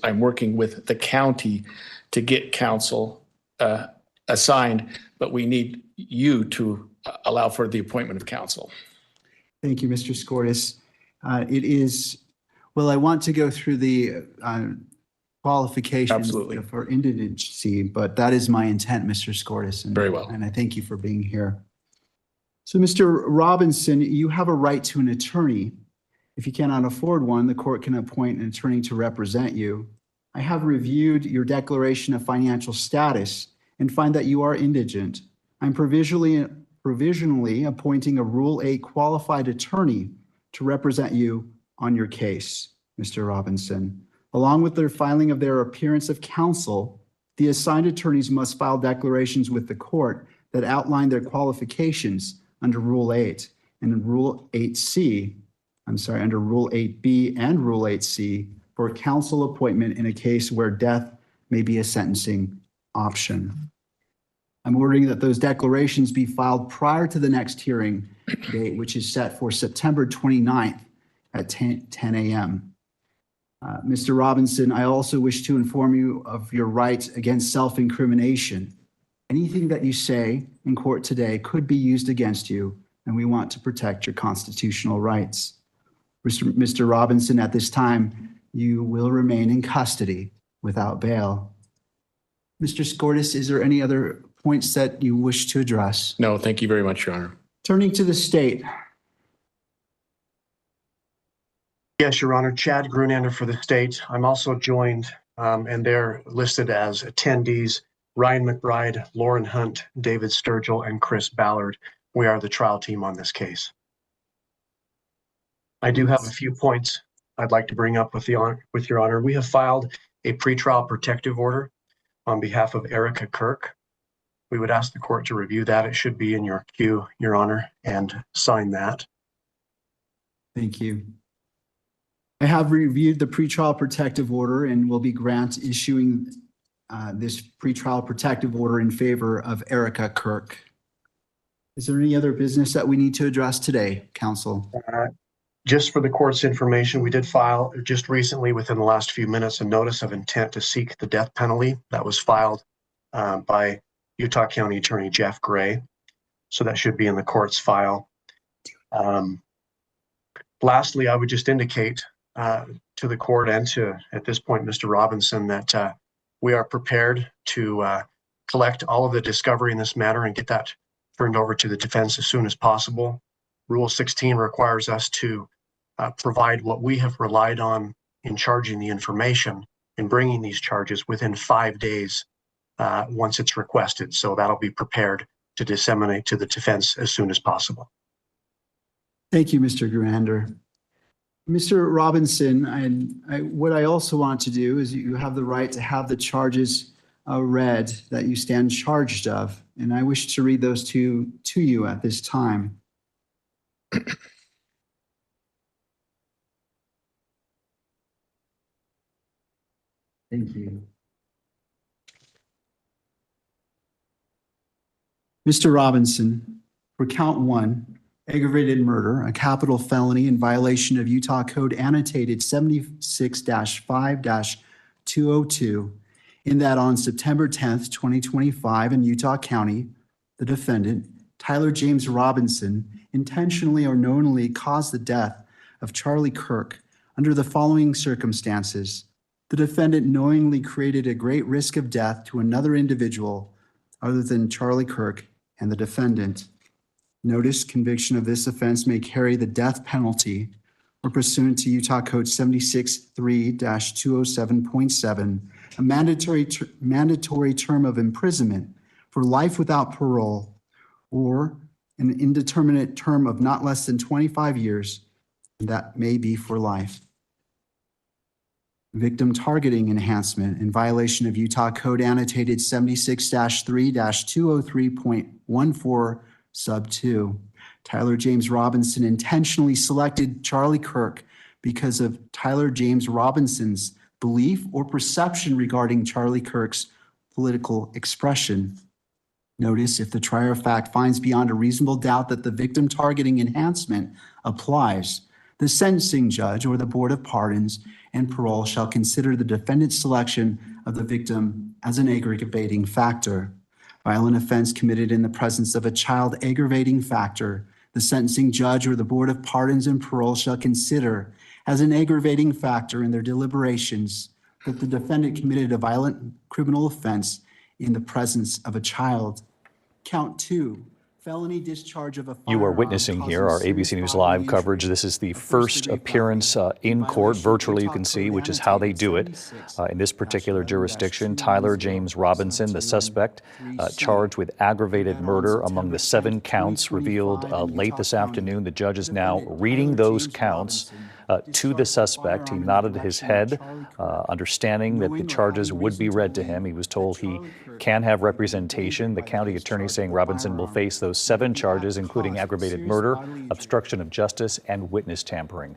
I'm working with the county to get counsel assigned, but we need you to allow for the appointment of counsel. Thank you, Mr. Skordas. I want to go through the qualifications for indigency, but that is my intent, Mr. Skordas. Very well. And I thank you for being here. So, Mr. Robinson, you have a right to an attorney. If you cannot afford one, the court can appoint an attorney to represent you. I have reviewed your declaration of financial status and find that you are indigent. I'm provisionally appointing a Rule 8 qualified attorney to represent you on your case, Mr. Robinson. Along with their filing of their appearance of counsel, the assigned attorneys must file declarations with the court that outline their qualifications under Rule 8 and Rule 8C. Under Rule 8B and Rule 8C for counsel appointment in a case where death may be a sentencing option. I'm ordering that those declarations be filed prior to the next hearing date, which is set for September 29th at 10 a.m. Mr. Robinson, I also wish to inform you of your rights against self-incrimination. Anything that you say in court today could be used against you, and we want to protect your constitutional rights. Mr. Robinson, at this time, you will remain in custody without bail. Mr. Skordas, is there any other points that you wish to address? No, thank you very much, Your Honor. Turning to the state. Yes, Your Honor. Chad Grunander for the state. I'm also joined, and they're listed as attendees, Ryan McBride, Lauren Hunt, David Sturgill, and Chris Ballard. We are the trial team on this case. I do have a few points I'd like to bring up with Your Honor. We have filed a pretrial protective order on behalf of Erica Kirk. We would ask the court to review that. It should be in your queue, Your Honor, and sign that. Thank you. I have reviewed the pretrial protective order and will be issuing this pretrial protective order in favor of Erica Kirk. Is there any other business that we need to address today, counsel? Just for the court's information, we did file just recently, within the last few minutes, a notice of intent to seek the death penalty that was filed by Utah County Attorney Jeff Gray. So that should be in the court's file. Lastly, I would just indicate to the court and to, at this point, Mr. Robinson, that we are prepared to collect all of the discovery in this matter and get that turned over to the defense as soon as possible. Rule 16 requires us to provide what we have relied on in charging the information and bringing these charges within 5 days once it's requested. So that'll be prepared to disseminate to the defense as soon as possible. Thank you, Mr. Grunander. Mr. Robinson, what I also want to do is you have the right to have the charges read that you stand charged of, and I wish to read those to you at this time. Thank you. Mr. Robinson, for count 1, aggravated murder, a capital felony in violation of Utah Code annotated 76-5-202, in that on September 10th, 2025 in Utah County, the defendant, Tyler James Robinson, intentionally or knowingly caused the death of Charlie Kirk under the following circumstances. The defendant knowingly created a great risk of death to another individual other than Charlie Kirk and the defendant. Notice conviction of this offense may carry the death penalty or pursuant to Utah Code 76-3-207.7, a mandatory term of imprisonment for life without parole or an indeterminate term of not less than 25 years, and that may be for life. Victim targeting enhancement in violation of Utah Code annotated 76-3-203.14 sub 2. Tyler James Robinson intentionally selected Charlie Kirk because of Tyler James Robinson's belief or perception regarding Charlie Kirk's political expression. Notice, if the trier of fact finds beyond a reasonable doubt that the victim targeting enhancement applies, the sentencing judge or the Board of Pardons and parole shall consider the defendant's selection of the victim as an aggravating factor. Violent offense committed in the presence of a child aggravating factor, the sentencing judge or the Board of Pardons and Parole shall consider as an aggravating factor in their deliberations that the defendant committed a violent criminal offense in the presence of a child. Count 2, felony discharge of a firearm. You are witnessing here our ABC News Live coverage. This is the first appearance in court, virtually you can see, which is how they do it. In this particular jurisdiction, Tyler James Robinson, the suspect, charged with aggravated murder among the 7 counts revealed late this afternoon. The judge is now reading those counts to the suspect. He nodded his head, understanding that the charges would be read to him. He was told he can have representation. The county attorney saying Robinson will face those 7 charges, including aggravated murder, obstruction of justice, and witness tampering.